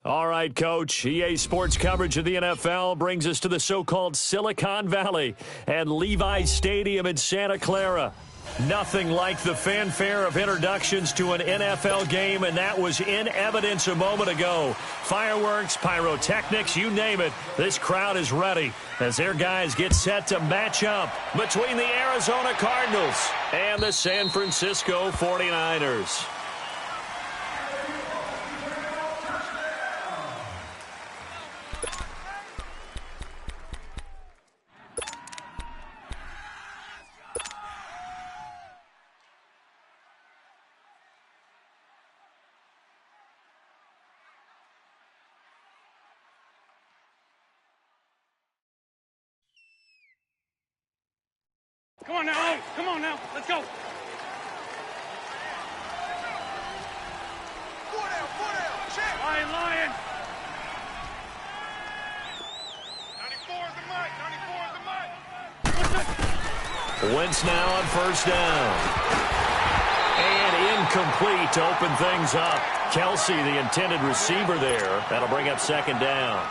All right, Coach. EA Sports coverage of the NFL brings us to the so-called Silicon Valley and Levi's Stadium in Santa Clara. Nothing like the fanfare of introductions to an NFL game, and that was in evidence a moment ago. Fireworks, pyrotechnics, you name it. This crowd is ready as their guys get set to match up between the Arizona Cardinals and the San Francisco 49ers. Come on now, come on now, let's go. 4 down, check. Lion. 94 is the mic, 94 is the mic. Wentz now on first down. And incomplete to open things up. Kelsey, the intended receiver there. That'll bring up second down.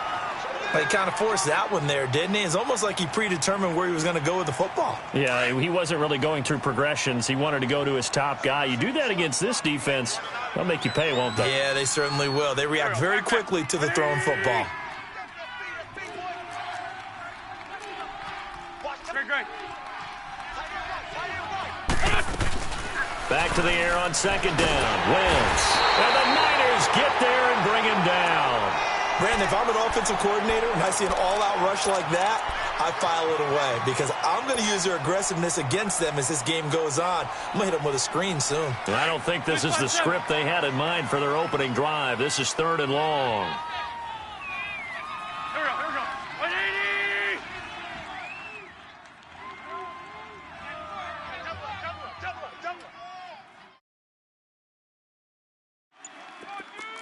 He kind of forced that one there, didn't he? It's almost like he predetermined where he was going to go with the football. Yeah, he wasn't really going through progressions. He wanted to go to his top guy. You do that against this defense, they'll make you pay, won't they? Yeah, they certainly will. They react very quickly to the thrown football. Back to the air on second down. Wentz. And the Niners get there and bring him down. Brandon, if I'm an offensive coordinator and I see an all-out rush like that, I file it away because I'm going to use their aggressiveness against them as this game goes on. I'm going to hit them with a screen soon. I don't think this is the script they had in mind for their opening drive. This is 3rd and long. Here we go.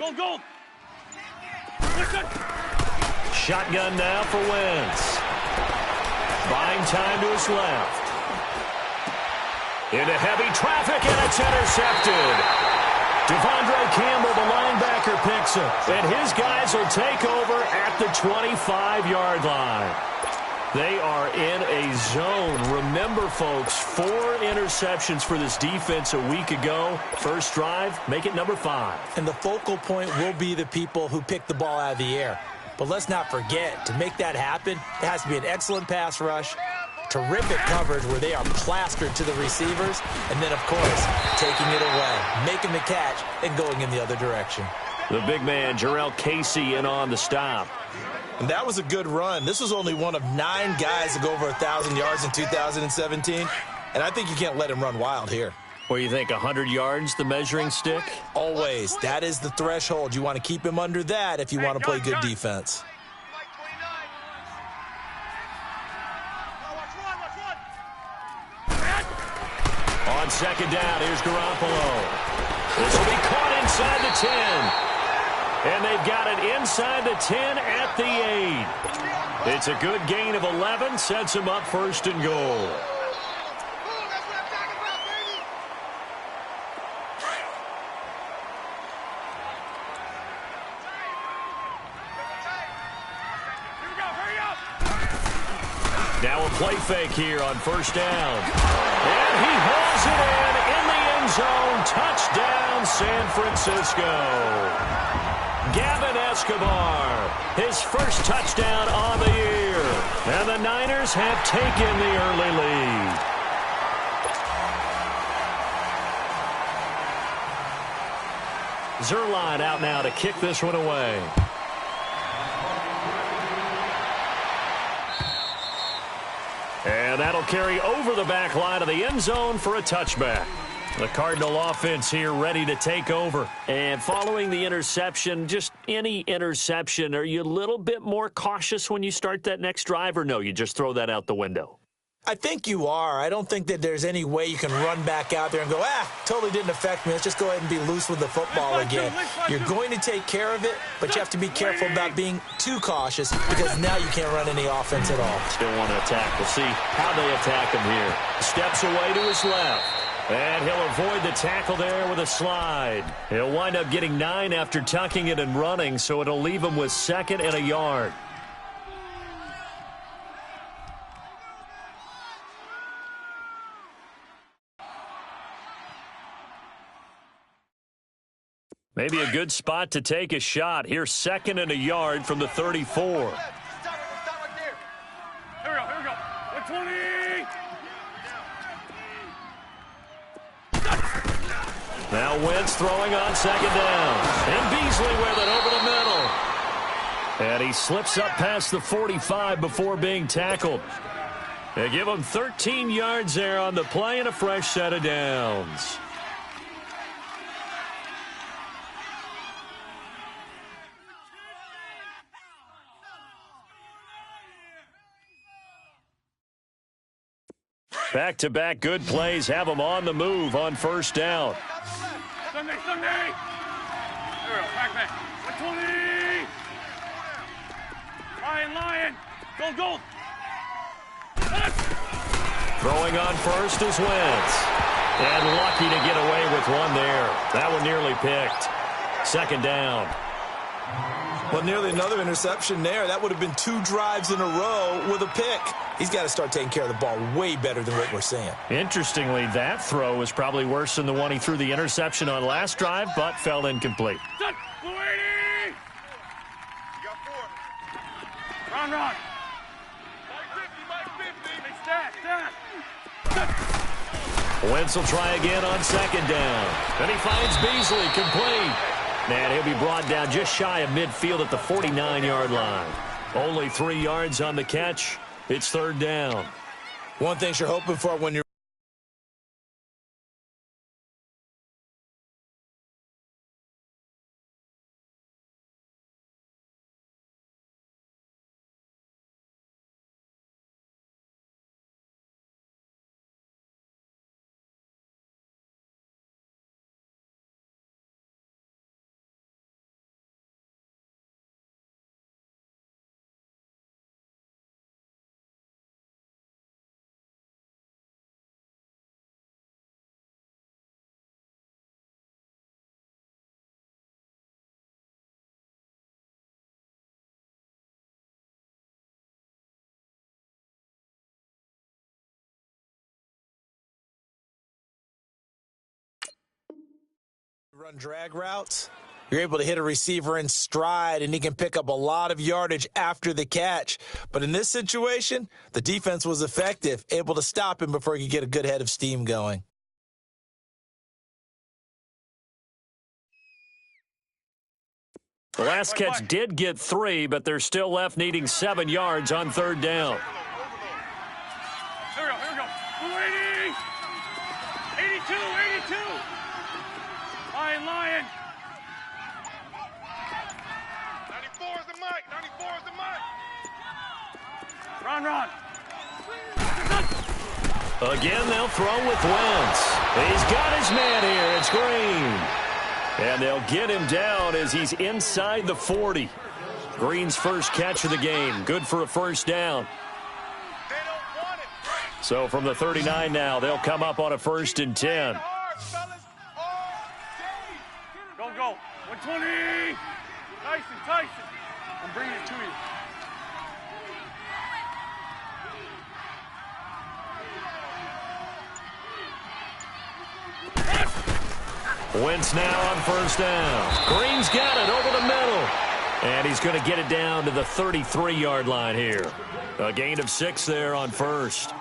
180! Gold! Shotgun now for Wentz. Buying time to his left. Into heavy traffic, and it's intercepted. Devondre Campbell, the linebacker, picks it. And his guys will take over at the 25-yard line. They are in a zone. Remember, folks, 4 interceptions for this defense a week ago. First drive, make it number 5. And the focal point will be the people who pick the ball out of the air. But let's not forget, to make that happen, it has to be an excellent pass rush, terrific coverage where they are plastered to the receivers, and then, of course, taking it away, making the catch, and going in the other direction. The big man, Jarrell Casey, in on the stop. And that was a good run. This was only one of 9 guys to go over 1,000 yards in 2017, and I think you can't let him run wild here. What do you think, 100 yards, the measuring stick? Always. That is the threshold. You want to keep him under that if you want to play good defense. On second down, here's Garoppolo. This will be caught inside the 10. And they've got it inside the 10 at the 8. It's a good gain of 11, sets them up 1st and goal. Now a play fake here on first down. And he hauls it in the end zone. Touchdown, San Francisco. Gavin Escobar, his first touchdown on the year. And the Niners have taken the early lead. Zerline out now to kick this one away. And that'll carry over the back line of the end zone for a touchback. The Cardinal offense here ready to take over. And following the interception, just any interception, are you a little bit more cautious when you start that next drive, or no, you just throw that out the window? I think you are. I don't think that there's any way you can run back out there and go, totally didn't affect me. Let's just go ahead and be loose with the football again. You're going to take care of it, but you have to be careful about being too cautious because now you can't run any offense at all. Still want to attack. We'll see how they attack him here. Steps away to his left. And he'll avoid the tackle there with a slide. He'll wind up getting 9 after tucking it and running, so it'll leave him with 2nd and a yard. Maybe a good spot to take a shot. Here's 2nd and a yard from the 34. Stop right there. Here we go. 120. Now Wentz throwing on 2nd down. And Beasley with it over the middle. And he slips up past the 45 before being tackled. They give him 13 yards there on the play and a fresh set of downs. Back-to-back good plays have them on the move on 1st down. Sunday. Here we go. Back. 120. Lion. Go. Throwing on 1st is Wentz. And lucky to get away with one there. That one nearly picked. 2nd down. Well, nearly another interception there. That would have been 2 drives in a row with a pick. He's got to start taking care of the ball way better than what we're seeing. Interestingly, that throw was probably worse than the one he threw the interception on last drive, but fell incomplete. Set. 280. You got 4. Run. Mike 50. Hey, stat. Wentz will try again on 2nd down. Then he finds Beasley complete. And he'll be brought down just shy of midfield at the 49-yard line. Only 3 yards on the catch. It's 3rd down. One thing you're hoping for when you're run drag routes, you're able to hit a receiver in stride, and he can pick up a lot of yardage after the catch. But in this situation, the defense was effective, able to stop him before he could get a good head of steam going. The last catch did get 3, but they're still left needing 7 yards on 3rd down. Here we go. 280. 82. Lion. 94 is the mic. Run. Again, they'll throw with Wentz. He's got his man here. It's Green. And they'll get him down as he's inside the 40. Green's first catch of the game. Good for a 1st down. So from the 39 now, they'll come up on a 1st and 10. Go. 120. Tyson. I'm bringing it to you. Wentz now on 1st down. Green's got it over the middle. And he's going to get it down to the 33-yard line here. A gain of 6 there on 1st.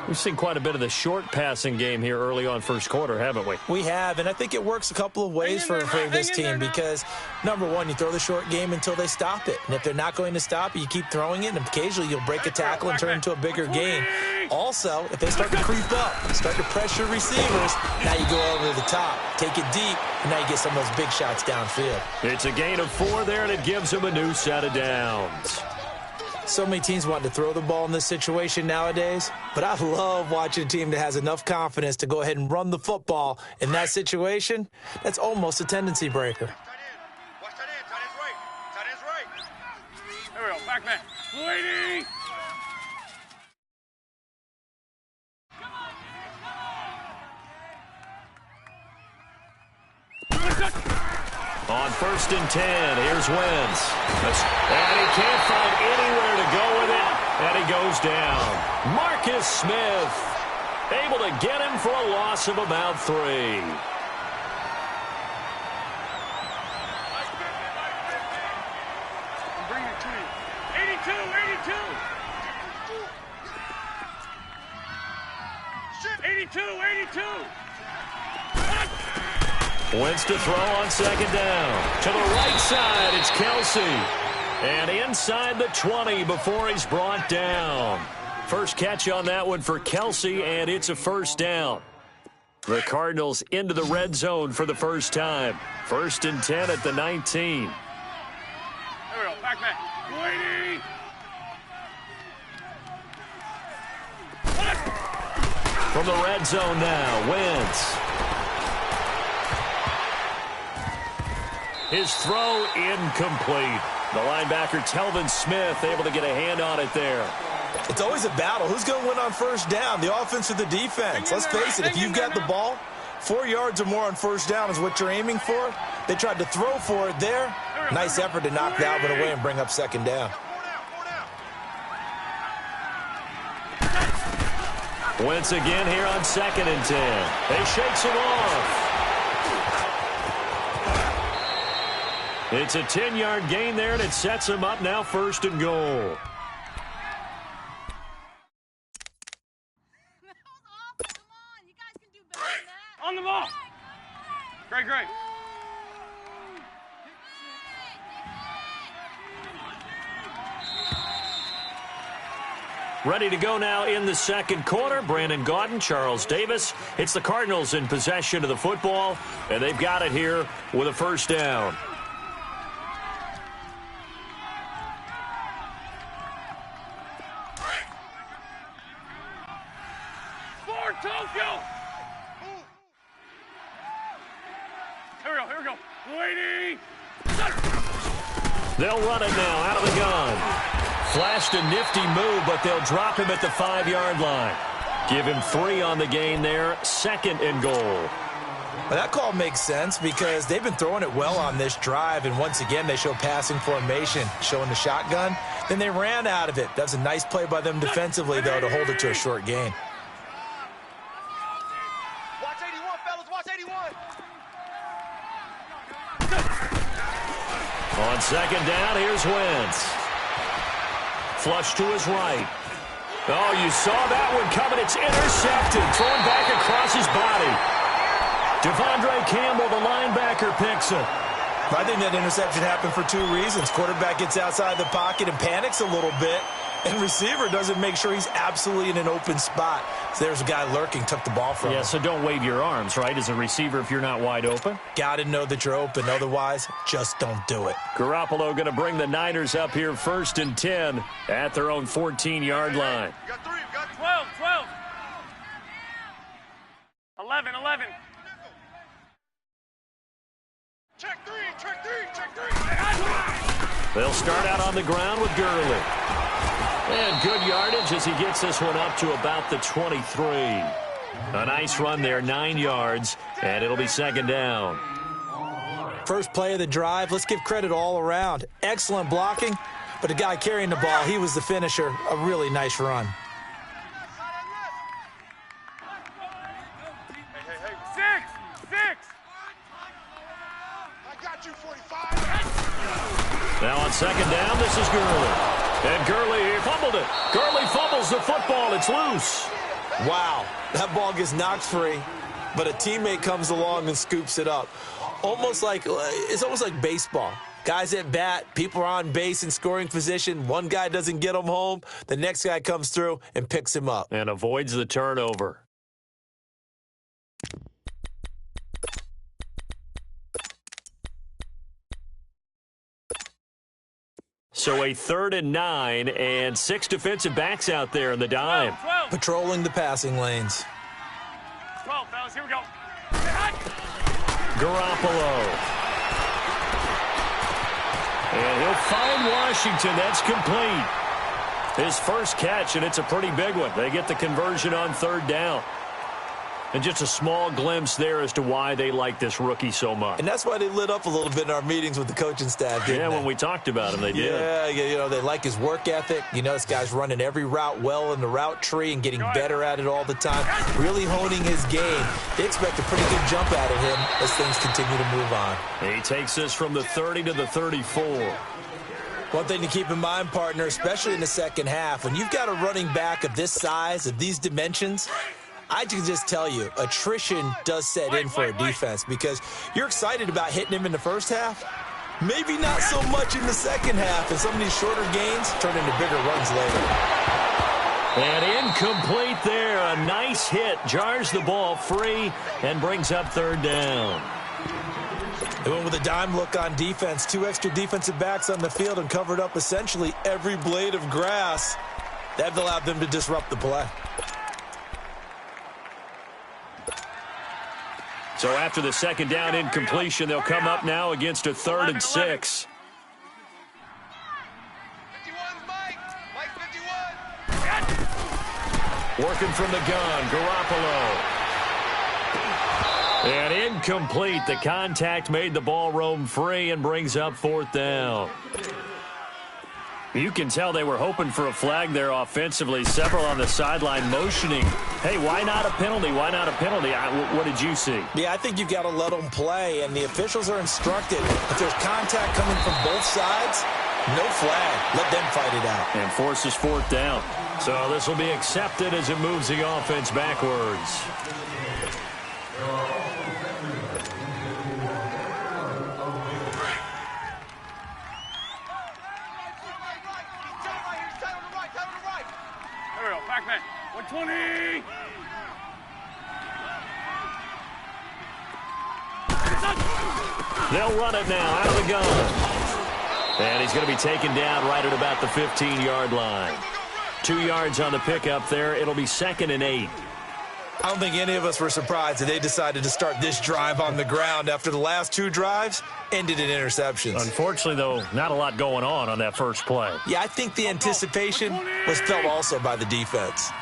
We've seen quite a bit of the short passing game here early on 1st quarter, haven't we? We have, and I think it works a couple of ways for this team because, number one, you throw the short game until they stop it. And if they're not going to stop it, you keep throwing it, and occasionally you'll break a tackle and turn it into a bigger gain. Also, if they start to creep up, start to pressure receivers, now you go over the top, take it deep, and now you get some of those big shots downfield. It's a gain of 4 there, and it gives them a new set of downs. So many teams want to throw the ball in this situation nowadays, but I love watching a team that has enough confidence to go ahead and run the football in that situation. That's almost a tendency breaker. Watch tight end. Tight end's right. There we go. Back man. 280. On 1st and 10, here's Wentz. And he can't find anywhere to go with it, and he goes down. Marcus Smith able to get him for a loss of about 3. Bring it to you. 82, 82. 82, 82. Wentz to throw on 2nd down. To the right side, it's Kelsey. And inside the 20 before he's brought down. First catch on that one for Kelsey, and it's a 1st down. The Cardinals into the red zone for the first time. 1st and 10 at the 19. There we go. Back. Waiting. From the red zone now, Wentz. His throw incomplete. The linebacker, Telvin Smith, able to get a hand on it there. It's always a battle. Who's going to win on 1st down, the offense or the defense? Let's face it, if you've got the ball, 4 yards or more on 1st down is what you're aiming for. They tried to throw for it there. Nice effort to knock Dalvin away and bring up 2nd down. Wentz again here on 2nd and 10. They shakes him off. It's a 10-yard gain there, and it sets him up now 1st and goal. On the ball. Great. Ready to go now in the 2nd quarter. Brandon Gaudin, Charles Davis. It's the Cardinals in possession of the football, and they've got it here with a 1st down. Tokyo! Here we go. Waiting! They'll run it now out of the gun. Flashed a nifty move, but they'll drop him at the 5-yard line. Give him 3 on the gain there. 2nd and goal. Well, that call makes sense because they've been throwing it well on this drive, and once again they show passing formation, showing the shotgun. Then they ran out of it. That was a nice play by them defensively, though, to hold it to a short gain. On 2nd down, here's Wentz. Flush to his right. Oh, you saw that one coming. It's intercepted. Thrown back across his body. Devondre Campbell, the linebacker, picks it. I think that interception happened for 2 reasons. Quarterback gets outside the pocket and panics a little bit, and receiver doesn't make sure he's absolutely in an open spot. So there's a guy lurking, took the ball from him. Yeah, so don't wave your arms, right, as a receiver if you're not wide open. Got to know that you're open. Otherwise, just don't do it. Garoppolo going to bring the Niners up here 1st and 10 at their own 14-yard line. You got 3, you got 12. 11. Check 3. They'll start out on the ground with Gurley. And good yardage as he gets this one up to about the 23. A nice run there, 9 yards, and it'll be 2nd down. First play of the drive, let's give credit all around. Excellent blocking, but the guy carrying the ball, he was the finisher. A really nice run. Hey. 6. I got you, 45. Now on 2nd down, this is Gurley. And Gurley fumbled it. Gurley fumbles the football. It's loose. Wow, that ball gets knocked free, but a teammate comes along and scoops it up. It's almost like baseball. Guys at bat, people are on base in scoring position. One guy doesn't get him home. The next guy comes through and picks him up. And avoids the turnover. So a 3rd and 9 and 6 defensive backs out there in the dime. 12. Patrolling the passing lanes. 12, fellas, here we go. Garoppolo. And he'll find Washington. That's complete. His first catch, and it's a pretty big one. They get the conversion on 3rd down. And just a small glimpse there as to why they like this rookie so much. And that's why they lit up a little bit in our meetings with the coaching staff, didn't they? When we talked about him, they did. Yeah, they like his work ethic. This guy's running every route well in the route tree and getting better at it all the time, really honing his game. They expect a pretty good jump out of him as things continue to move on. He takes us from the 30 to the 34. One thing to keep in mind, partner, especially in the second half, when you've got a running back of this size, of these dimensions, I can just tell you, attrition does set in for a defense because you're excited about hitting him in the first half. Maybe not so much in the second half, and some of these shorter gains turn into bigger runs later. And incomplete there. A nice hit. Jars the ball free and brings up third down. They went with a dime look on defense. 2 extra defensive backs on the field and covered up essentially every blade of grass. That allowed them to disrupt the play. So after the second down incompletion, they'll come up now against a 3rd and 6. 51's Mike. Mike 51. Working from the gun, Garoppolo. And incomplete. The contact made the ball roam free and brings up 4th down. You can tell they were hoping for a flag there offensively. Several on the sideline motioning. Hey, why not a penalty? Why not a penalty? What did you see? Yeah, I think you've got to let them play, and the officials are instructed. If there's contact coming from both sides, no flag. Let them fight it out. And forces 4th down. So this will be accepted as it moves the offense backwards. There we go. Back man. 120. They'll run it now out of the gun. And he's going to be taken down right at about the 15-yard line. 2 yards on the pickup there. It'll be 2nd and 8. I don't think any of us were surprised that they decided to start this drive on the ground after the last 2 drives ended in interceptions. Unfortunately, though, not a lot going on that first play. Yeah, I think the anticipation was felt also by the defense. Hey,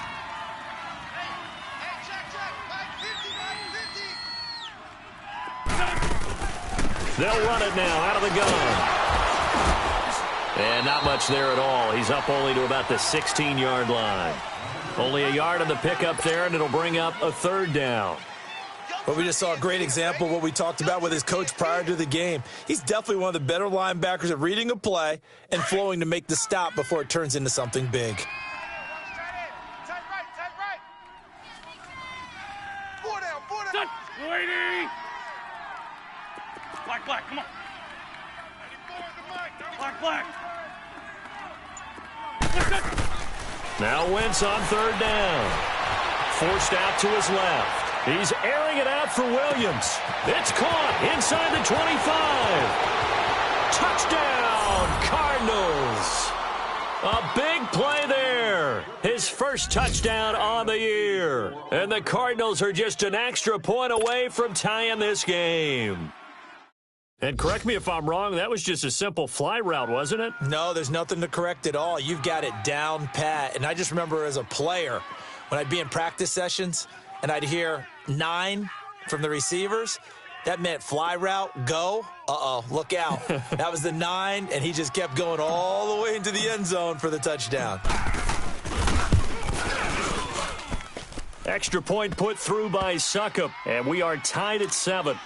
check. Mike 50, Mike 50. They'll run it now out of the gun. And not much there at all. He's up only to about the 16-yard line. Only a yard on the pickup there, and it'll bring up a 3rd down. But we just saw a great example of what we talked about with his coach prior to the game. He's definitely one of the better linebackers at reading a play and flowing to make the stop before it turns into something big. Tight right. 4 down. Waiting. Black, come on. 94's the Mike. Black. Now Wentz on 3rd down. Forced out to his left. He's airing it out for Williams. It's caught inside the 25. Touchdown, Cardinals. A big play there. His first touchdown on the year. And the Cardinals are just an extra point away from tying this game. And correct me if I'm wrong, that was just a simple fly route, wasn't it? No, there's nothing to correct at all. You've got it down pat. And I just remember as a player, when I'd be in practice sessions and I'd hear 9 from the receivers, that meant fly route, go. Uh-oh, look out. That was the 9, and he just kept going all the way into the end zone for the touchdown. Extra point put through by Succop, and we are tied at 7.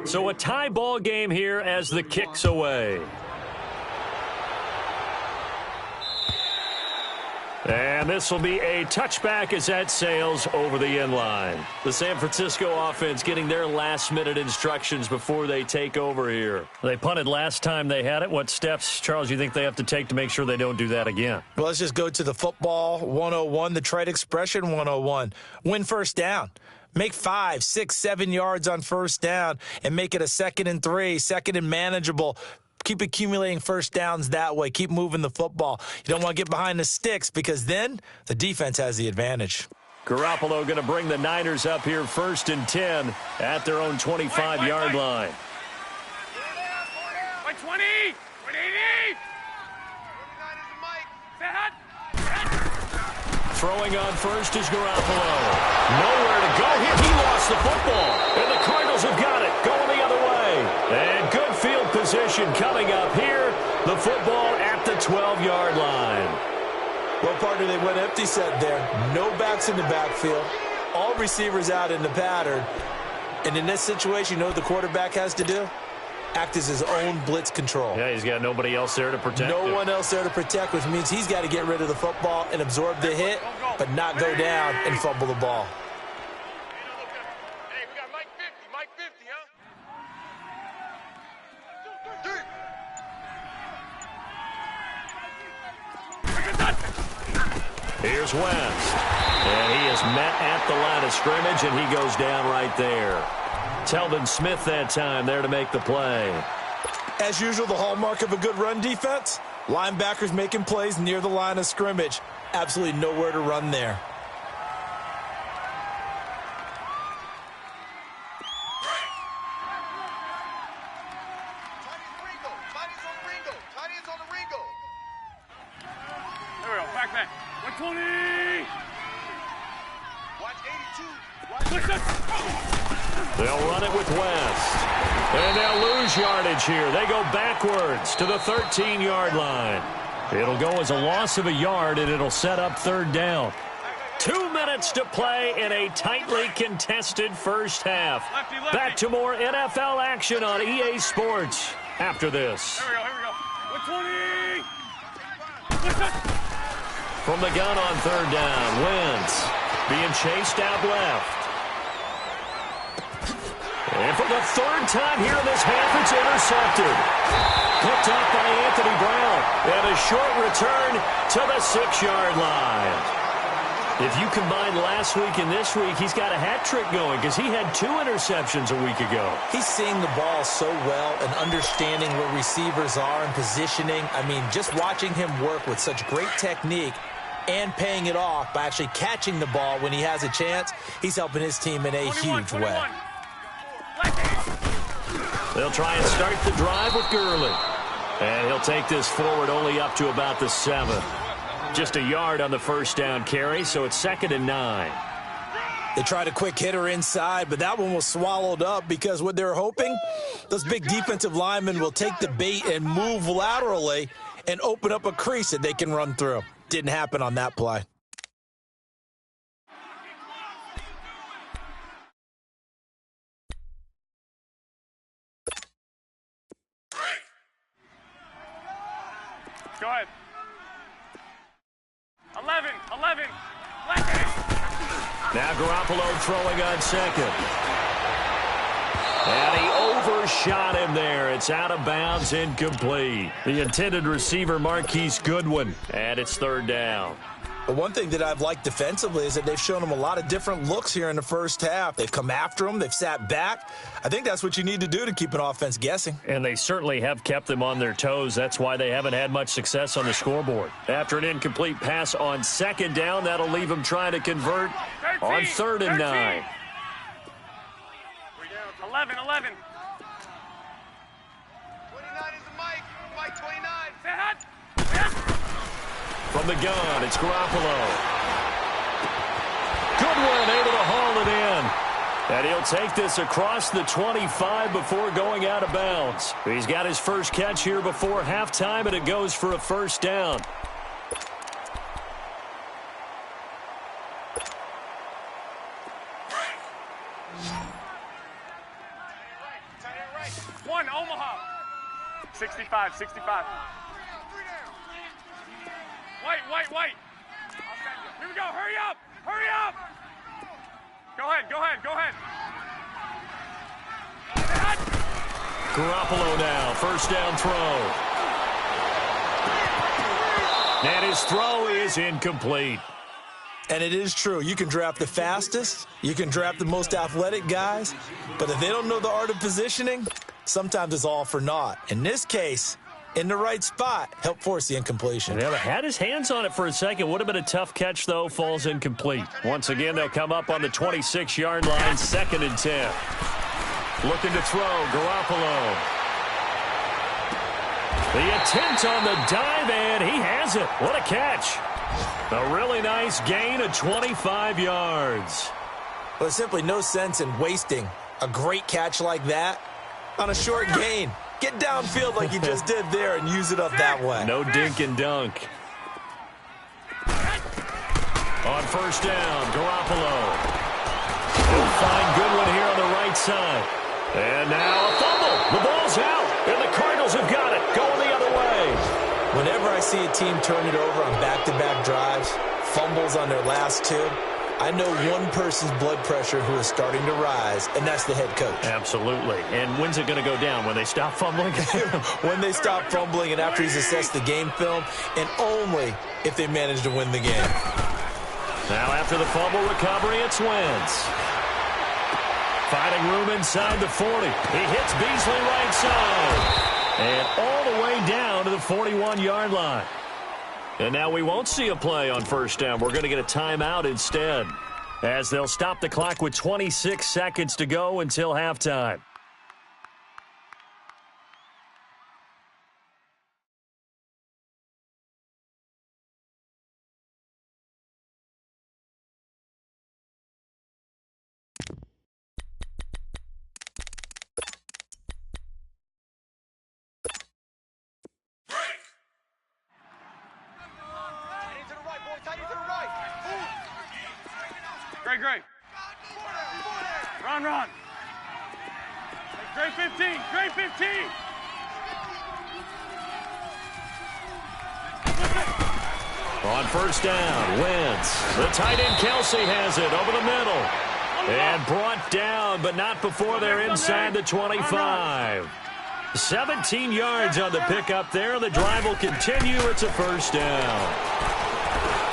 So a tie ball game here as the kick's away. And this will be a touchback as that sails over the end line. The San Francisco offense getting their last-minute instructions before they take over here. They punted last time they had it. What steps, Charles, you think they have to take to make sure they don't do that again? Well, let's just go to the football 101, the trite expression 101. Win first down. Make 5, 6, 7 yards on first down and make it a 2nd and 3, 2nd and manageable. Keep accumulating first downs that way. Keep moving the football. You don't want to get behind the sticks because then the defense has the advantage. Garoppolo going to bring the Niners up here 1st and 10 at their own 25-yard line. By 20! 180! Throwing on first is Garoppolo. Nowhere to go here. He lost the football. And the Cardinals have got it. Going the other way. And good field position coming up here. The football at the 12-yard line. Well, partner, they went empty set there. No backs in the backfield. All receivers out in the pattern. And in this situation, you know what the quarterback has to do? Act as his own blitz control. Yeah, he's got nobody else there to protect No him. one else there to protect, which means he's got to get rid of the football and absorb the hit, but not go down and fumble the ball. Hey, we got Mike 50. Mike 50, huh? Here's West. And he is met at the line of scrimmage, and he goes down right there. Telvin Smith that time there to make the play. As usual, the hallmark of a good run defense, linebackers making plays near the line of scrimmage. Absolutely nowhere to run there. There we go. Back. 120! Watch 82. They'll run it with West. And they'll lose yardage here. They go backwards to the 13-yard line. It'll go as a loss of a yard, and it'll set up 3rd down. 2 minutes to play in a tightly contested first half. Back to more NFL action on EA Sports after this. Here we go. 120! From the gun on 3rd down, Wentz being chased out left. And for the 3rd time here in this half, it's intercepted. Picked up by Anthony Brown. And a short return to the 6-yard line. If you combine last week and this week, he's got a hat trick going because he had 2 interceptions a week ago. He's seeing the ball so well and understanding where receivers are and positioning. I mean, just watching him work with such great technique and paying it off by actually catching the ball when he has a chance, he's helping his team in a huge way. They'll try and start the drive with Gurley. And he'll take this forward only up to about the 7. Just a yard on the first down carry, so it's 2nd and 9. They tried a quick hitter inside, but that one was swallowed up because what they're hoping, those big defensive linemen will take the bait and move laterally and open up a crease that they can run through. Didn't happen on that play. Go ahead. 11. Now Garoppolo throwing on 2nd. And he overshot him there. It's out of bounds, incomplete. The intended receiver, Marquise Goodwin. And it's 3rd down. But one thing that I've liked defensively is that they've shown him a lot of different looks here in the first half. They've come after him. They've sat back. I think that's what you need to do to keep an offense guessing. And they certainly have kept them on their toes. That's why they haven't had much success on the scoreboard. After an incomplete pass on 2nd down, that'll leave them trying to convert on 3rd and 9. 11. 29 is the mic. Mike 29. Say hot. From the gun, it's Garoppolo. Goodwin able to haul it in. And he'll take this across the 25 before going out of bounds. He's got his first catch here before halftime, and it goes for a 1st down. One, Omaha. 65. White. Here we go. Hurry up. Go ahead. Garoppolo now, 1st down throw. And his throw is incomplete. And it is true. You can draft the fastest. You can draft the most athletic guys. But if they don't know the art of positioning, sometimes it's all for naught. In this case, in the right spot, helped force the incompletion. Yeah, had his hands on it for a second. Would have been a tough catch, though. Falls incomplete. Once again, they'll come up on the 26-yard line, 2nd and 10. Looking to throw, Garoppolo. The attempt on the dive, and he has it. What a catch. A really nice gain of 25 yards. Well, there's simply no sense in wasting a great catch like that on a short gain. Get downfield like you just did there and use it up that way. No dink and dunk. On 1st down, Garoppolo. He'll find Goodwin here on the right side. And now a fumble. The ball's out, and the Cardinals have got it. Going the other way. Whenever I see a team turn it over on back-to-back drives, fumbles on their last two, I know one person's blood pressure who is starting to rise, and that's the head coach. Absolutely. And when's it going to go down? When they stop fumbling? When they stop fumbling and after he's assessed the game film, and only if they manage to win the game. Now after the fumble recovery, it's Wentz. Finding room inside the 40. He hits Beasley right side. And all the way down to the 41-yard line. And now we won't see a play on 1st down. We're going to get a timeout instead, as they'll stop the clock with 26 seconds to go until halftime. Great. Run. Great 15. Great 15. On 1st down, Wentz. The tight end Kelsey has it over the middle. And brought down, but not before they're inside the 25. 17 yards on the pickup there. The drive will continue. It's a 1st down.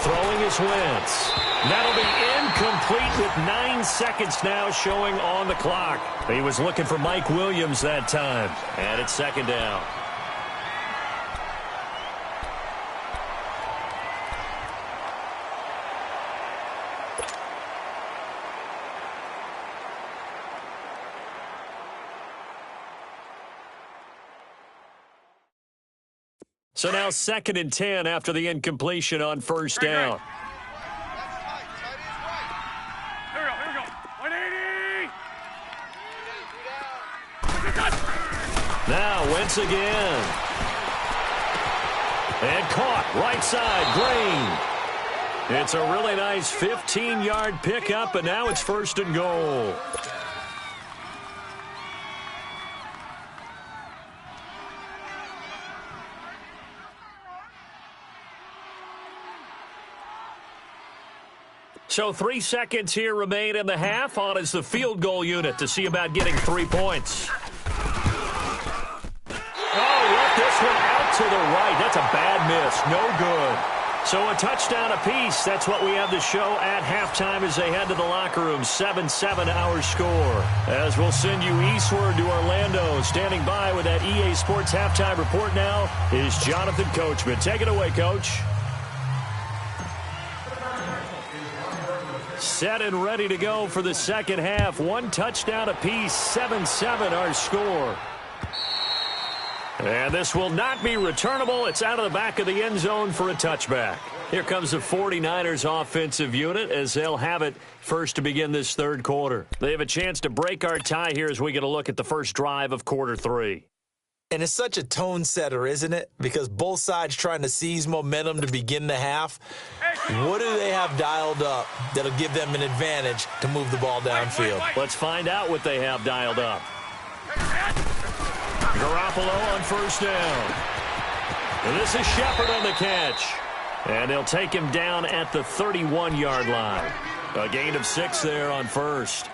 Throwing is Wentz. That'll be incomplete with 9 seconds now showing on the clock. He was looking for Mike Williams that time. And it's 2nd down. So now 2nd and 10 after the incompletion on 1st down. Here we go. 180. Now Wentz again. And caught right side, Green. It's a really nice 15-yard pickup, and now it's 1st and goal. So 3 seconds here remain in the half. On is the field goal unit to see about getting 3 points. Oh, left this one out to the right. That's a bad miss. No good. So a touchdown apiece. That's what we have to show at halftime as they head to the locker room. 7-7 our score. As we'll send you eastward to Orlando. Standing by with that EA Sports halftime report now is Jonathan Coachman. Take it away, Coach. Set and ready to go for the 2nd half. 1 touchdown apiece, 7-7 our score. And this will not be returnable. It's out of the back of the end zone for a touchback. Here comes the 49ers offensive unit as they'll have it first to begin this 3rd quarter. They have a chance to break our tie here as we get a look at the first drive of quarter 3. And it's such a tone setter, isn't it? Because both sides trying to seize momentum to begin the half. What do they have dialed up that'll give them an advantage to move the ball downfield? Let's find out what they have dialed up. Garoppolo on 1st down. And this is Shepard on the catch. And they'll take him down at the 31-yard line. A gain of 6 there on 1st.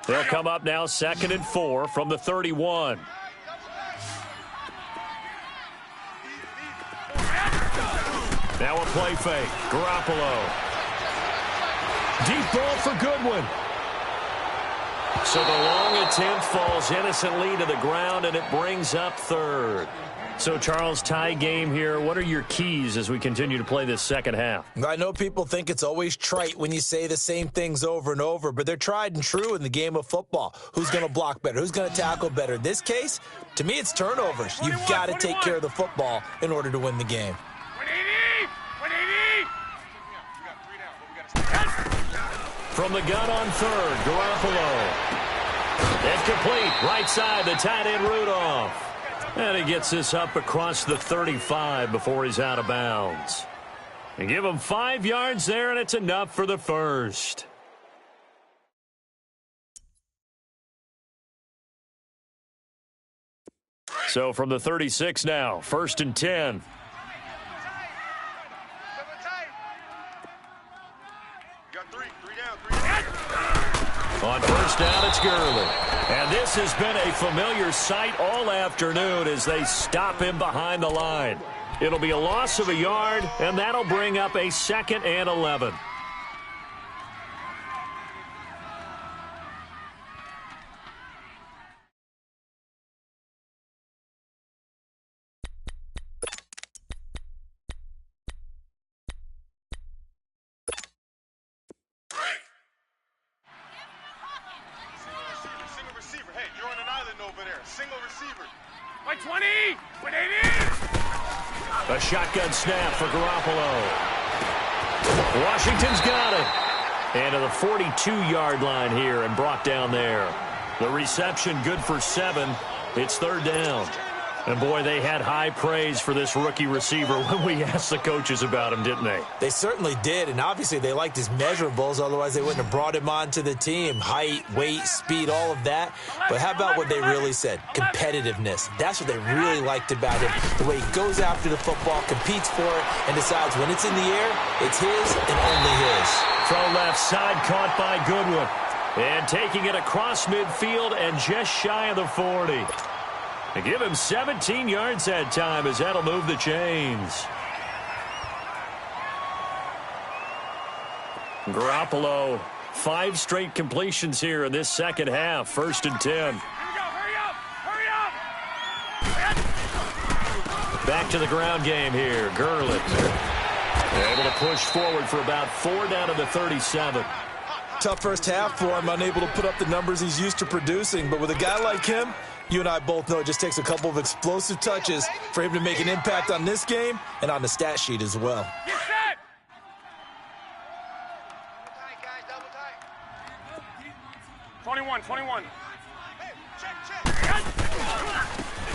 They'll come up now 2nd and 4 from the 31. Now a play fake. Garoppolo. Deep ball for Goodwin. So the long attempt falls innocently to the ground, and it brings up third. So, Charles, tie game here. What are your keys as we continue to play this second half? I know people think it's always trite when you say the same things over and over, but they're tried and true in the game of football. Who's going to block better? Who's going to tackle better? In this case, to me, it's turnovers. You've got to take care of the football in order to win the game. 180! 180! From the gun on third, Garoppolo. Incomplete. Right side, the tight end Rudolph. And he gets this up across the 35 before he's out of bounds. And give him 5 yards there, and it's enough for the first. So from the 36 now, 1st and 10. On first down, it's Gurley. And this has been a familiar sight all afternoon as they stop him behind the line. It'll be a loss of a yard, and that'll bring up a 2nd and 11. By 20! 180! A shotgun snap for Garoppolo. Washington's got it. And to the 42-yard line here and brought down there. The reception good for 7. It's 3rd down. And, boy, they had high praise for this rookie receiver when we asked the coaches about him, didn't they? They certainly did, and obviously they liked his measurables. Otherwise, they wouldn't have brought him onto the team. Height, weight, speed, all of that. But how about what they really said? Competitiveness. That's what they really liked about him. The way he goes after the football, competes for it, and decides when it's in the air, it's his and only his. Throw left side caught by Goodwin. And taking it across midfield and just shy of the 40. They give him 17 yards that time as that'll move the chains. Garoppolo, 5 straight completions here in this second half. 1st and 10. Here we go, hurry up! Hurry up! Back to the ground game here. Gurley able to push forward for about 4 down to the 37. Tough first half for him, unable to put up the numbers he's used to producing. But with a guy like him, you and I both know it just takes a couple of explosive touches for him to make an impact on this game and on the stat sheet as well. Get set! Double tight, guys, 21, 21. Hey, check.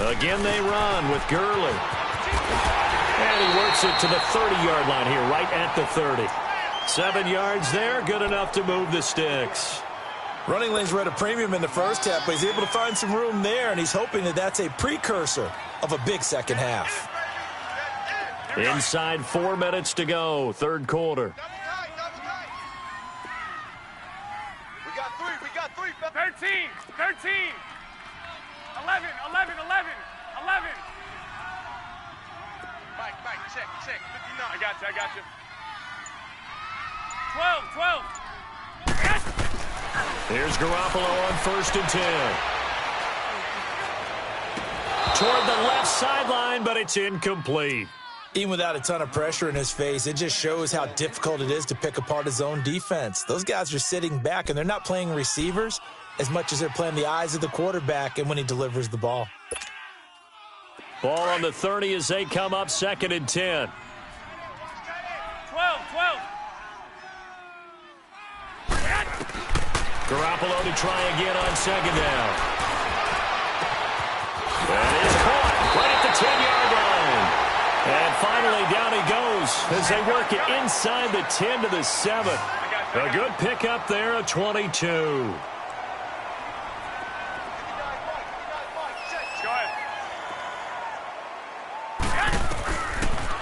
Again they run with Gurley. And he works it to the 30-yard line here, right at the 30. 7 yards there, good enough to move the sticks. Running lanes were at a premium in the first half, but he's able to find some room there, and he's hoping that that's a precursor of a big second half. Inside 4 minutes to go, 3rd quarter. Double tight. We got three. 13, 13. 11. Mike, check. 59. I got you. 12. Here's Garoppolo on 1st and 10. Toward the left sideline, but it's incomplete. Even without a ton of pressure in his face, it just shows how difficult it is to pick apart his own defense. Those guys are sitting back, and they're not playing receivers as much as they're playing the eyes of the quarterback and when he delivers the ball. Ball on the 30 as they come up 2nd and 10. 12. Garoppolo to try again on 2nd down. That is caught right at the 10-yard line. And finally down he goes as they work it inside the 10 to the 7. A good pickup there, a 22. Go ahead.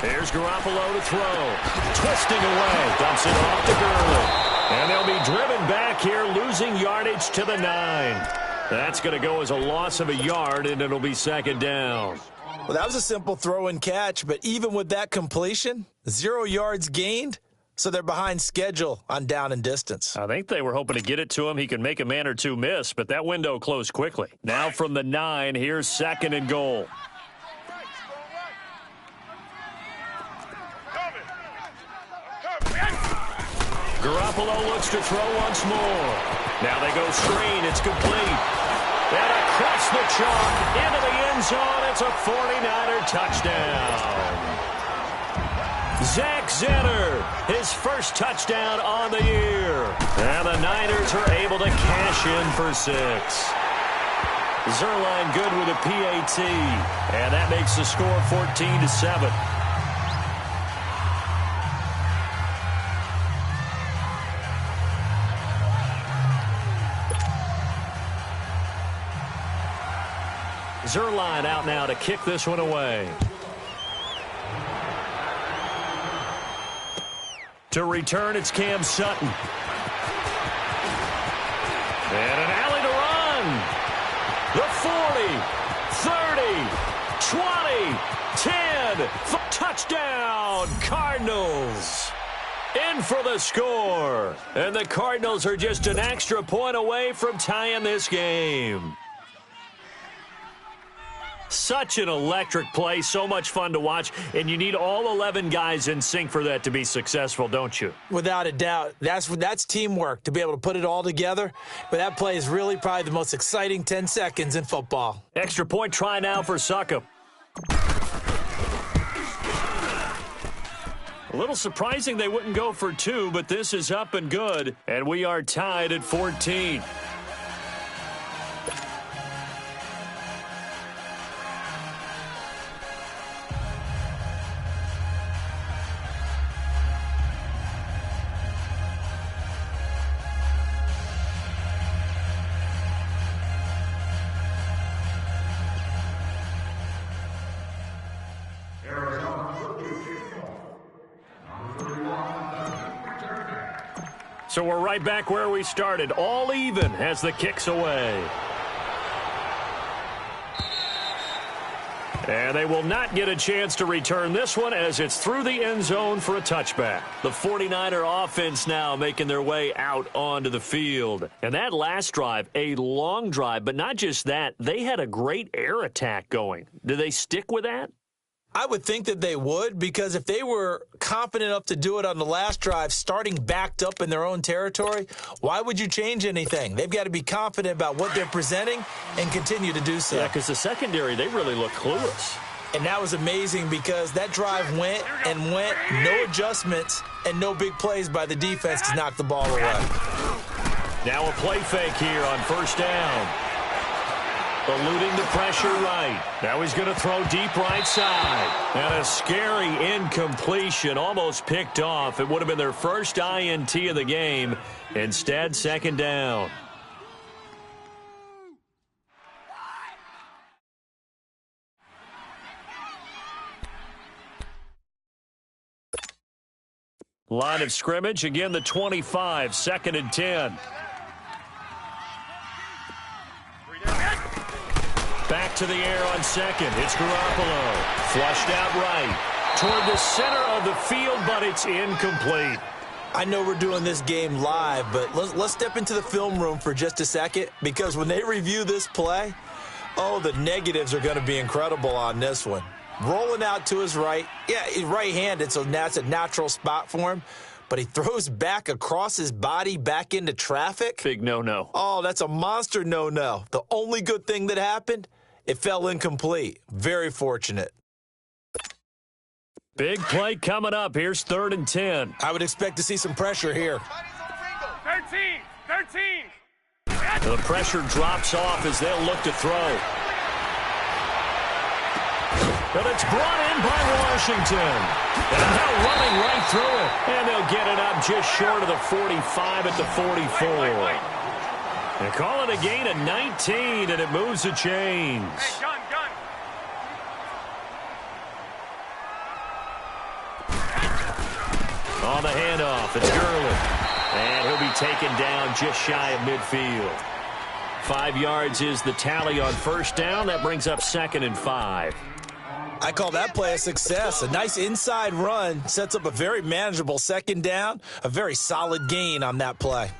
Here's Garoppolo to throw. Twisting away. Dumps it off to Gurley. And they'll be driven back here, losing yardage to the 9. That's going to go as a loss of a yard, and it'll be 2nd down. Well, that was a simple throw and catch, but even with that completion, 0 yards gained, so they're behind schedule on down and distance. I think they were hoping to get it to him. He could make a man or two miss, but that window closed quickly. Now from the 9, here's 2nd and goal. Garoppolo looks to throw once more. Now they go screen. It's complete. And across the chalk into the end zone. It's a 49er touchdown. Zach Zenner, his first touchdown on the year. And the Niners are able to cash in for 6. Zerline good with a PAT. And that makes the score 14-7. Zerline out now to kick this one away. To return, it's Cam Sutton. And an alley to run. The 40, 30, 20, 10. Touchdown, Cardinals. In for the score. And the Cardinals are just an extra point away from tying this game. Such an electric play, so much fun to watch, and you need all 11 guys in sync for that to be successful, don't you? Without a doubt. That's teamwork, to be able to put it all together. But that play is really probably the most exciting 10 seconds in football. Extra point try now for Succop. A little surprising they wouldn't go for 2, but this is up and good, and we are tied at 14. So we're right back where we started, all even as the kick's away. And they will not get a chance to return this one as it's through the end zone for a touchback. The 49er offense now making their way out onto the field. And that last drive, a long drive, but not just that, they had a great air attack going. Do they stick with that? I would think that they would, because if they were confident enough to do it on the last drive, starting backed up in their own territory, why would you change anything? They've got to be confident about what they're presenting and continue to do so. Yeah, because the secondary, they really look clueless. And that was amazing because that drive went and went, no adjustments and no big plays by the defense to knock the ball away. Now a play fake here on first down. Eluding the pressure right. Now he's going to throw deep right side. And a scary incompletion, almost picked off. It would have been their first INT of the game. Instead, second down. Line of scrimmage, again the 25, 2nd and 10. Back to the air on second. It's Garoppolo. Flushed out right. Toward the center of the field, but it's incomplete. I know we're doing this game live, but let's step into the film room for just a second, because when they review this play, oh, the negatives are going to be incredible on this one. Rolling out to his right. Yeah, he's right-handed, so that's a natural spot for him. But he throws back across his body back into traffic. Big no-no. Oh, that's a monster no-no. The only good thing that happened, it fell incomplete. Very fortunate. Big play coming up. Here's 3rd and 10. I would expect to see some pressure here. 13. The pressure drops off as they'll look to throw. But it's brought in by Washington. And now running right through it. And they'll get it up just short of the 45 at the 44. They call it a gain of 19, and it moves the chains. Hey, gun. On the handoff, it's Gurley. And he'll be taken down just shy of midfield. 5 yards is the tally on first down. That brings up 2nd and 5. I call that play a success. A nice inside run sets up a very manageable second down, a very solid gain on that play.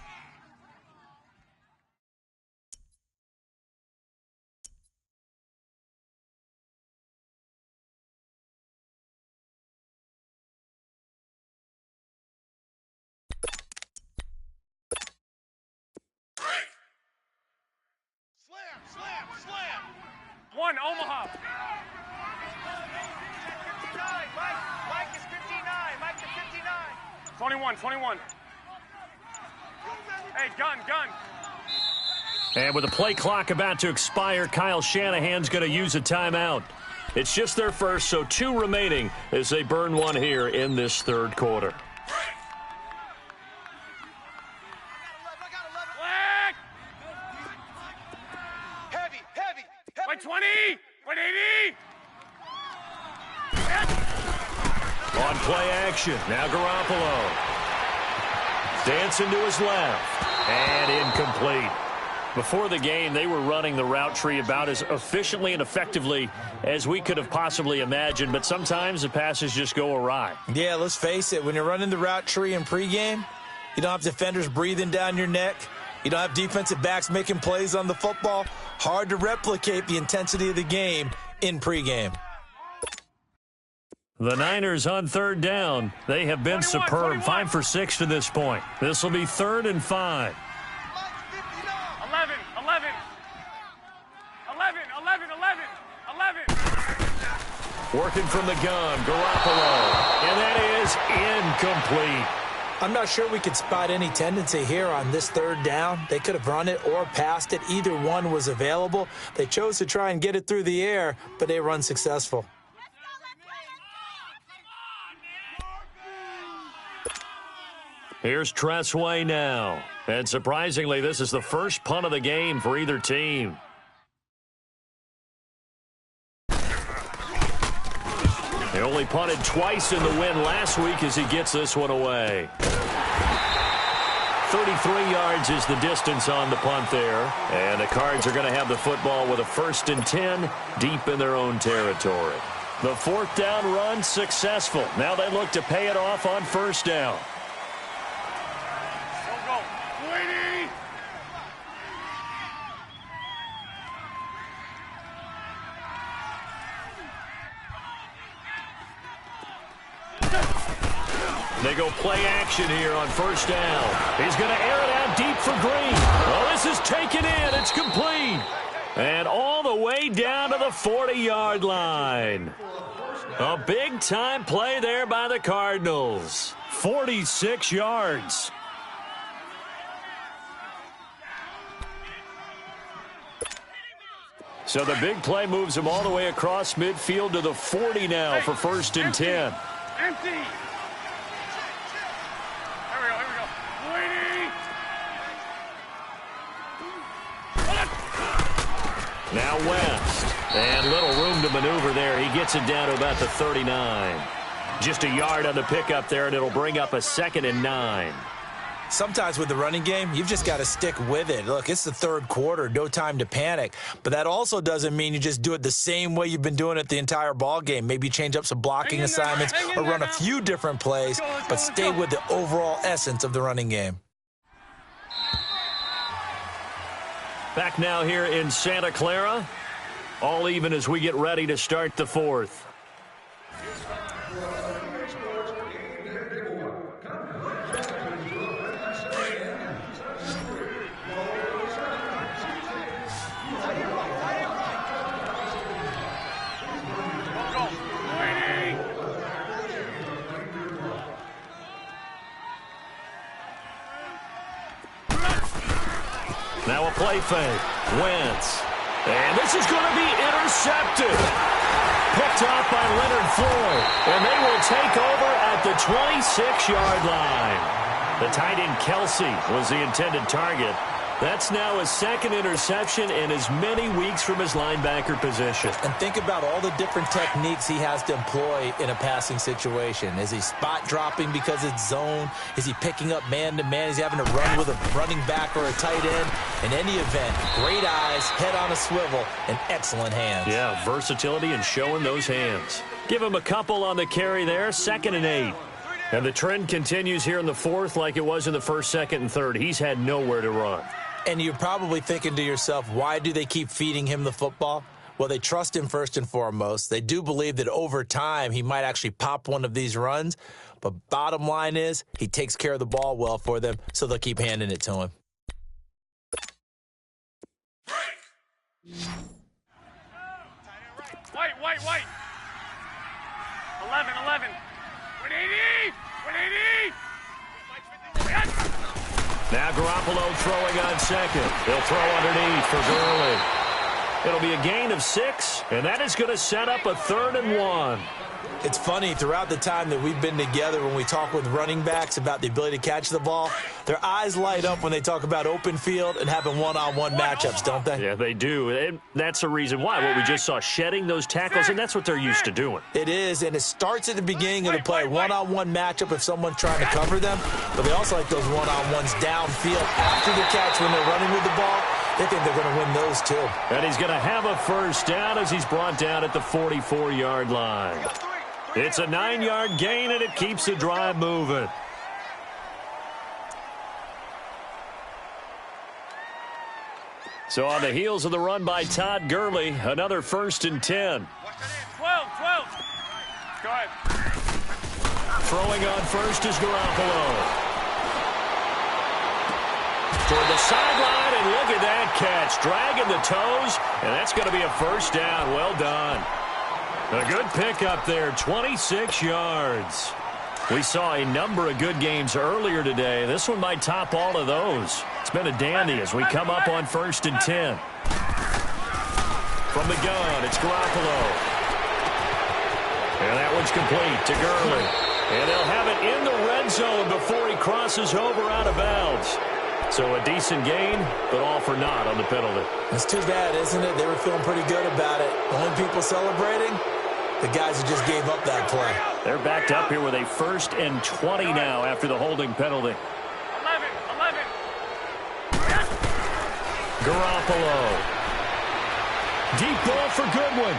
Slam. One, Omaha. 59. Mike is 59. Mike is 59. 21. Hey, gun. And with the play clock about to expire, Kyle Shanahan's going to use a timeout. It's just their first, so 2 remaining as they burn one here in this third quarter. Black. Heavy. Wait, 20. Wait, 80. On play action, now Garoppolo. Dancing to his left, and incomplete. Before the game, they were running the route tree about as efficiently and effectively as we could have possibly imagined, but sometimes the passes just go awry. Yeah, let's face it. When you're running the route tree in pregame, you don't have defenders breathing down your neck. You don't have defensive backs making plays on the football. Hard to replicate the intensity of the game in pregame. The Niners on third down. They have been 21, superb. 21. 5 for 6 to this point. This will be 3rd and 5. 11. 11. Working from the gun, Garoppolo. And that is incomplete. I'm not sure we could spot any tendency here on this third down. They could have run it or passed it. Either one was available. They chose to try and get it through the air, but they were unsuccessful. Here's Tressway now. And surprisingly, this is the first punt of the game for either team. He only punted twice in the win last week as he gets this one away. 33 yards is the distance on the punt there. And the Cards are going to have the football with a 1st and 10 deep in their own territory. The 4th down run successful. Now they look to pay it off on 1st down. Go. 80. They go play action here on 1st down. He's going to air it out deep for Green. Oh, this is taken in. It's complete. And all the way down to the 40-yard line. A big-time play there by the Cardinals. 46 yards. So the big play moves him all the way across midfield to the 40 now for 1st and 10. Empty. Here we go. 80. Now West. And little room to maneuver there. He gets it down to about the 39. Just a yard on the pickup there, and it'll bring up a 2nd and 9. Sometimes with the running game, you've just got to stick with it. Look, it's the third quarter, no time to panic. But that also doesn't mean you just do it the same way you've been doing it the entire ball game. Maybe change up some blocking assignments or run a few different plays, but stay with the overall essence of the running game. Back now here in Santa Clara. All even as we get ready to start the 4th. Now a play fake. Wentz. And this is going to be intercepted. Picked off by Leonard Floyd. And they will take over at the 26-yard line. The tight end Kelsey was the intended target. That's now his second interception in as many weeks from his linebacker position. And think about all the different techniques he has to employ in a passing situation. Is he spot dropping because it's zone? Is he picking up man-to-man? Is he having to run with a running back or a tight end? In any event, great eyes, head on a swivel, and excellent hands. Yeah, versatility and showing those hands. Give him a couple on the carry there, 2nd and 8. And the trend continues here in the 4th like it was in the 1st, 2nd, and 3rd. He's had nowhere to run. And you're probably thinking to yourself, why do they keep feeding him the football? Well, they trust him first and foremost. They do believe that over time he might actually pop one of these runs. But bottom line is he takes care of the ball well for them, so they'll keep handing it to him. White. 11. 180. 180. Now Garoppolo throwing on 2nd. He'll throw underneath for Gurley. It'll be a gain of 6, and that is going to set up a 3rd and 1. It's funny, throughout the time that we've been together, when we talk with running backs about the ability to catch the ball, their eyes light up when they talk about open field and having one-on-one matchups, don't they? Yeah, they do. And that's the reason why. What we just saw, shedding those tackles, and that's what they're used to doing. It is, and it starts at the beginning of the play. One-on-one matchup if someone's trying to cover them, but they also like those one-on-ones downfield after the catch when they're running with the ball. They think they're going to win those, too. And he's going to have a 1st down as he's brought down at the 44-yard line. It's a 9-yard gain, and it keeps the drive moving. So on the heels of the run by Todd Gurley, another 1st and 10. 12. Go ahead. Throwing on 1st is Garoppolo. Toward the sideline, and look at that catch. Dragging the toes, and that's going to be a 1st down. Well done. A good pickup there, 26 yards. We saw a number of good games earlier today. This one might top all of those. It's been a dandy as we come up on 1st and 10. From the gun, it's Garoppolo. And that one's complete to Gurley. And they'll have it in the red zone before he crosses over out of bounds. So a decent gain, but all for naught on the penalty. It's too bad, isn't it? They were feeling pretty good about it. The only people celebrating, the guys who just gave up that play. They're backed up here with a 1st and 20 now after the holding penalty. 11. Garoppolo. Deep ball for Goodwin.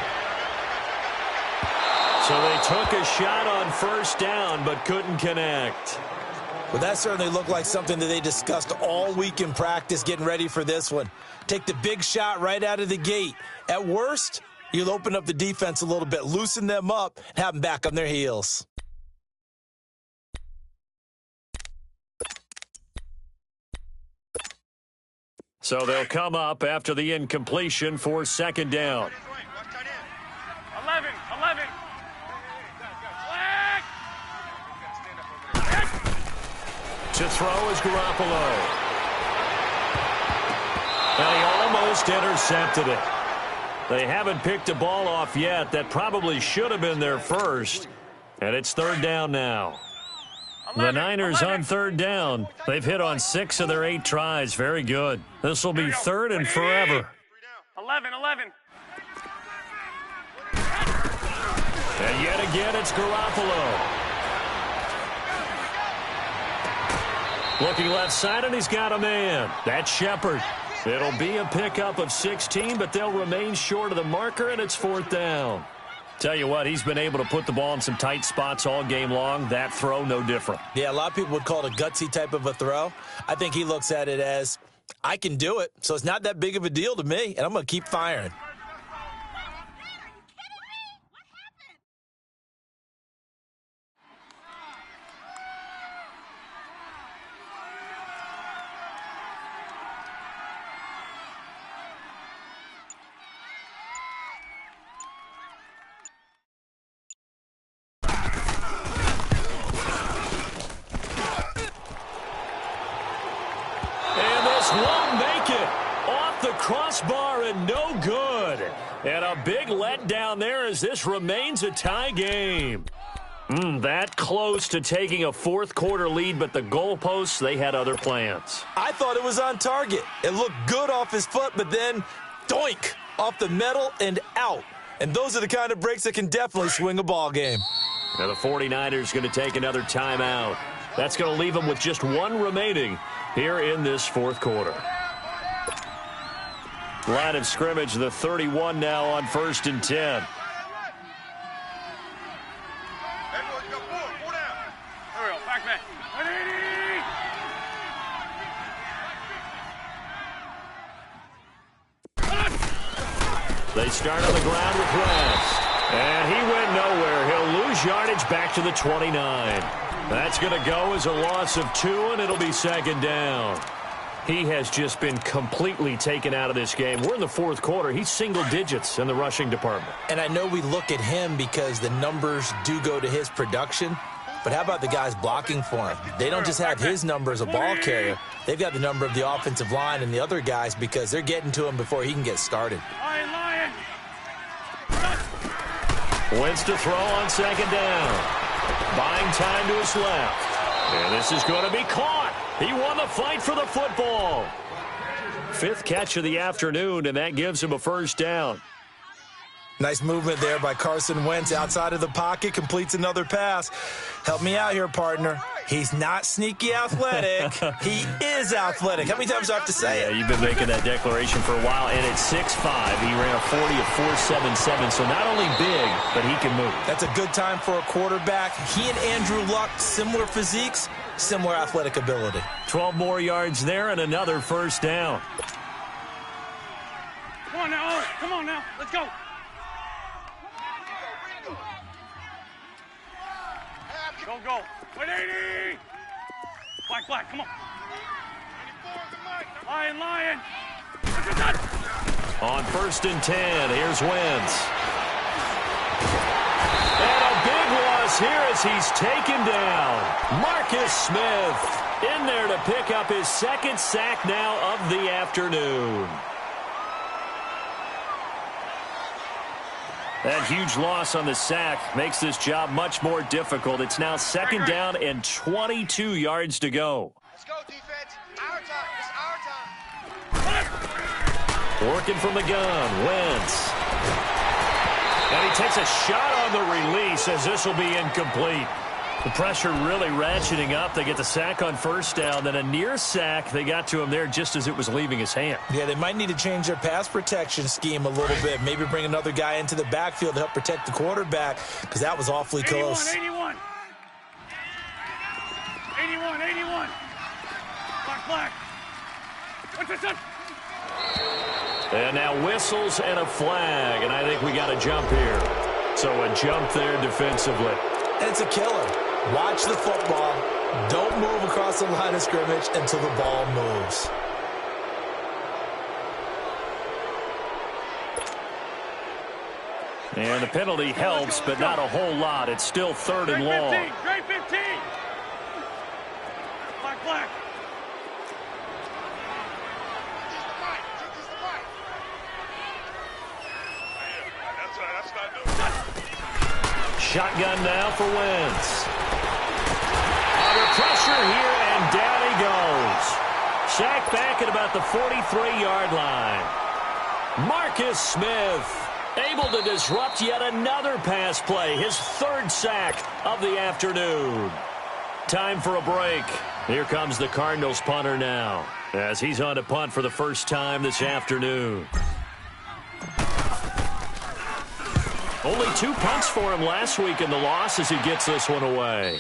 So they took a shot on 1st down, but couldn't connect. Well, that certainly looked like something that they discussed all week in practice getting ready for this one. Take the big shot right out of the gate. At worst, you'll open up the defense a little bit, loosen them up, and have them back on their heels. So they'll come up after the incompletion for 2nd down. 11. To throw is Garoppolo. And he almost intercepted it. They haven't picked a ball off yet. That probably should have been their 1st. And it's 3rd down now. The Niners on 3rd down. They've hit on 6 of their 8 tries. Very good. This will be 3rd and forever. 11. And yet again, it's Garoppolo. Looking left side, and he's got a man. That's Shepard. It'll be a pickup of 16, but they'll remain short of the marker, and it's 4th down. Tell you what, he's been able to put the ball in some tight spots all game long. That throw, no different. Yeah, a lot of people would call it a gutsy type of a throw. I think he looks at it as, I can do it, so it's not that big of a deal to me, and I'm going to keep firing. Won't make it. Off the crossbar and no good. And a big letdown there as this remains a tie game. That close to taking a fourth-quarter lead, but the goalposts, they had other plans. I thought it was on target. It looked good off his foot, but then, doink, off the metal and out. And those are the kind of breaks that can definitely swing a ball game. Now the 49ers going to take another timeout. That's going to leave them with just one remaining here in this fourth quarter. Line of scrimmage, the 31 now on 1st and 10. They start on the ground with West. And he went nowhere. He'll lose yardage back to the 29. That's going to go as a loss of 2, and it'll be second down. He has just been completely taken out of this game. We're in the fourth quarter. He's single digits in the rushing department. And I know we look at him because the numbers do go to his production. But how about the guys blocking for him? They don't just have his number as a ball carrier. They've got the number of the offensive line and the other guys because they're getting to him before he can get started. Wentz to throw on second down. Buying time to his left. And this is going to be caught. He won the fight for the football. 5th catch of the afternoon, and that gives him a first down. Nice movement there by Carson Wentz outside of the pocket, completes another pass. Help me out here, partner. He's not sneaky athletic. He is athletic. How many times do I have to say it? Yeah, you've been making that declaration for a while, and at 6'5", he ran a 40 of 4.77, so not only big, but he can move. That's a good time for a quarterback. He and Andrew Luck, similar physiques, similar athletic ability. 12 more yards there and another first down. Come on now, come on now, let's go. Go. 180! Black, come on. Lion. On 1st and 10, here's Wentz. And a big loss here as he's taken down. Marcus Smith in there to pick up his 2nd sack now of the afternoon. That huge loss on the sack makes this job much more difficult. It's now 2nd down and 22 yards to go. Let's go, defense. Our time. It's our time. Working from the gun, Wentz. And he takes a shot on the release as this will be incomplete. The pressure really ratcheting up. They get the sack on 1st down, then a near sack. They got to him there just as it was leaving his hand. Yeah, they might need to change their pass protection scheme a little bit. Maybe bring another guy into the backfield to help protect the quarterback because that was awfully close. 81. Black. What's this? And now whistles and a flag, and I think we got a jump here. So a jump there defensively. And it's a killer. Watch the football. Don't move across the line of scrimmage until the ball moves. And the penalty helps, but not a whole lot. It's still 3rd and long. Great 15. Black. Shotgun now for Wentz. Under pressure here, and down he goes. Sacked back at about the 43-yard line. Marcus Smith able to disrupt yet another pass play. His 3rd sack of the afternoon. Time for a break. Here comes the Cardinals punter now, as he's on to punt for the first time this afternoon. Only 2 punts for him last week in the loss as he gets this one away.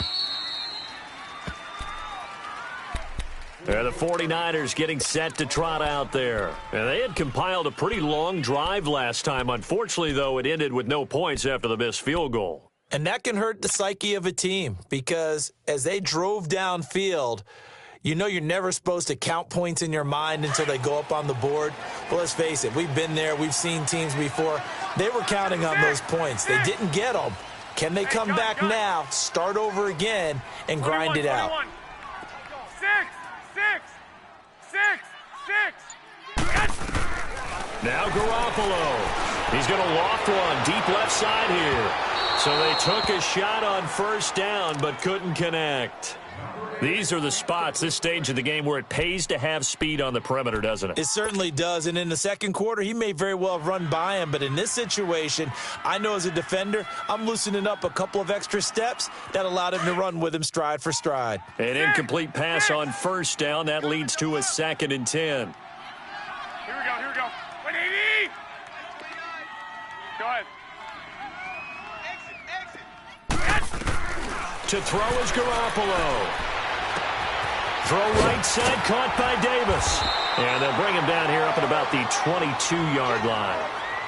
There, the 49ers getting set to trot out there. And they had compiled a pretty long drive last time. Unfortunately, though, it ended with no points after the missed field goal. And that can hurt the psyche of a team because as they drove downfield, you know you're never supposed to count points in your mind until they go up on the board. But let's face it, we've been there. We've seen teams before. They were counting on those points. They didn't get them. Can they come back now, start over again, and grind it out? 6. Now Garoppolo. He's going to loft one deep left side here. So they took a shot on first down but couldn't connect. These are the spots, this stage of the game, where it pays to have speed on the perimeter, doesn't it? It certainly does, and in the second quarter, he may very well have run by him, but in this situation, I know as a defender, I'm loosening up a couple of extra steps that allowed him to run with him stride for stride. An incomplete pass on first down. That leads to a 2nd and 10. Here we go. 180! Go ahead. To throw is Garoppolo. Throw right side, caught by Davis. And they'll bring him down here up at about the 22-yard line.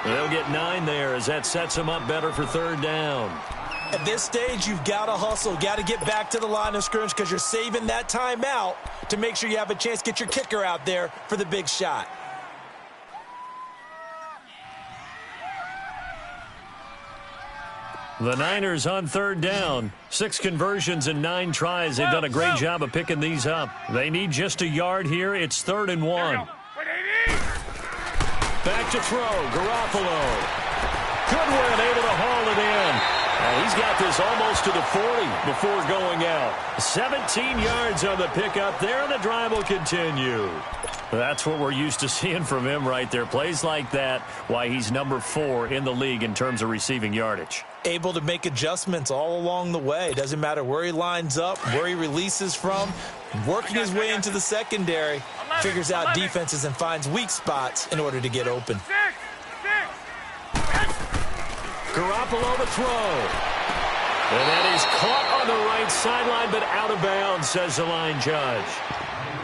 They'll get 9 there as that sets him up better for 3rd down. At this stage, you've got to hustle, got to get back to the line of scrimmage because you're saving that timeout to make sure you have a chance to get your kicker out there for the big shot. The Niners on 3rd down. 6 conversions and 9 tries. They've done a great job of picking these up. They need just a yard here. It's 3rd and 1. 180! Back to throw. Garoppolo. Goodwin able to haul it in. And he's got this almost to the 40 before going out. 17 yards on the pickup there, and the drive will continue. That's what we're used to seeing from him right there. Plays like that, why he's number 4 in the league in terms of receiving yardage. Able to make adjustments all along the way. Doesn't matter where he lines up, where he releases from. Working his way into the secondary, figures out defenses and finds weak spots in order to get open. 6! Garoppolo to throw. And that is caught on the right sideline, but out of bounds, says the line judge.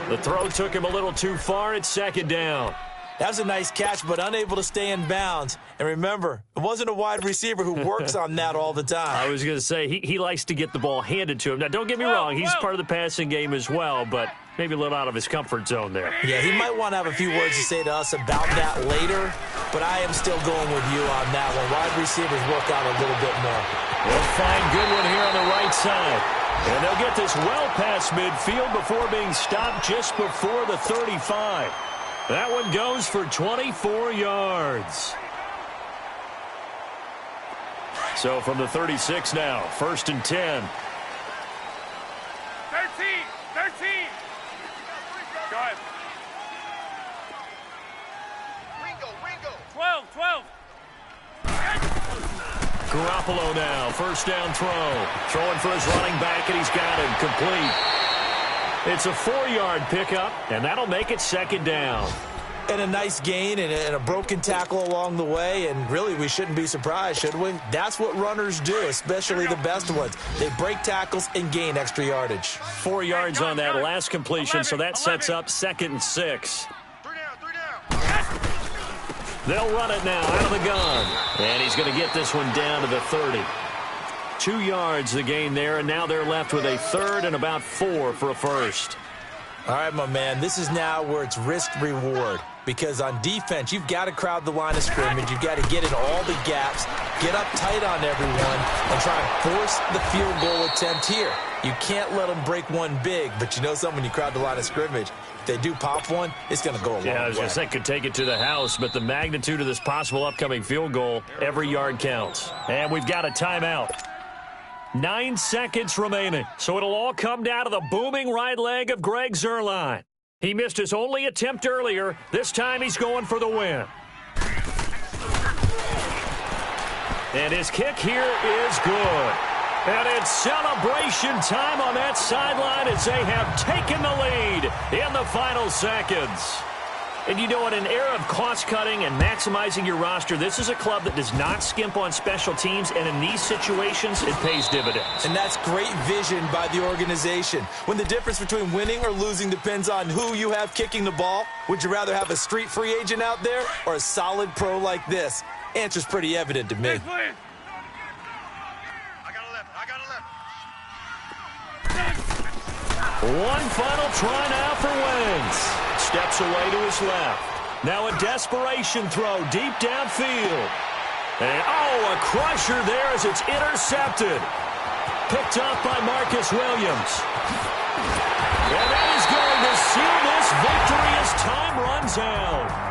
The throw took him a little too far. It's 2nd down. That was a nice catch, but unable to stay in bounds. And remember, it wasn't a wide receiver who works on that all the time. I was going to say, he likes to get the ball handed to him. Now, don't get me wrong. He's part of the passing game as well, but maybe a little out of his comfort zone there. Yeah, he might want to have a few words to say to us about that later, but I am still going with you on that one. Wide receivers work out a little bit more. They'll find Goodwin here on the right side. And they'll get this well past midfield before being stopped just before the 35. That one goes for 24 yards. So from the 36 now, 1st and 10. 13! Go ahead. Ringo! 12! Garoppolo now, 1st down throw. Throwing for his running back, and he's got him complete. It's a 4-yard pickup, and that'll make it 2nd down. And a nice gain and a broken tackle along the way, and really we shouldn't be surprised, should we? That's what runners do, especially the best ones. They break tackles and gain extra yardage. 4 yards on that last completion, so that sets up 2nd and 6. 3 down! They'll run it now out of the gun. And he's going to get this one down to the 30. 2 yards the gain there, and now they're left with a 3rd and about 4 for a first. All right, my man, this is now where it's risk-reward. Because on defense, you've got to crowd the line of scrimmage. You've got to get in all the gaps, get up tight on everyone, and try and force the field goal attempt here. You can't let them break one big, but you know something, when you crowd the line of scrimmage, if they do pop one, it's going to go a long way. Yeah, I was going to say, could take it to the house, but the magnitude of this possible upcoming field goal, every yard counts. And we've got a timeout. 9 seconds remaining, so it'll all come down to the booming right leg of Greg Zuerlein. He missed his only attempt earlier. This time he's going for the win. And his kick here is good. And it's celebration time on that sideline as they have taken the lead in the final seconds. And you know, in an era of cost-cutting and maximizing your roster, this is a club that does not skimp on special teams, and in these situations, it pays dividends. And that's great vision by the organization. When the difference between winning or losing depends on who you have kicking the ball, would you rather have a street free agent out there or a solid pro like this? Answer's pretty evident to me. I got 11. One final try now for Wentz. Steps away to his left. Now a desperation throw deep downfield. And, a crusher there as it's intercepted. Picked up by Marcus Williams. And that is going to seal this victory as time runs out.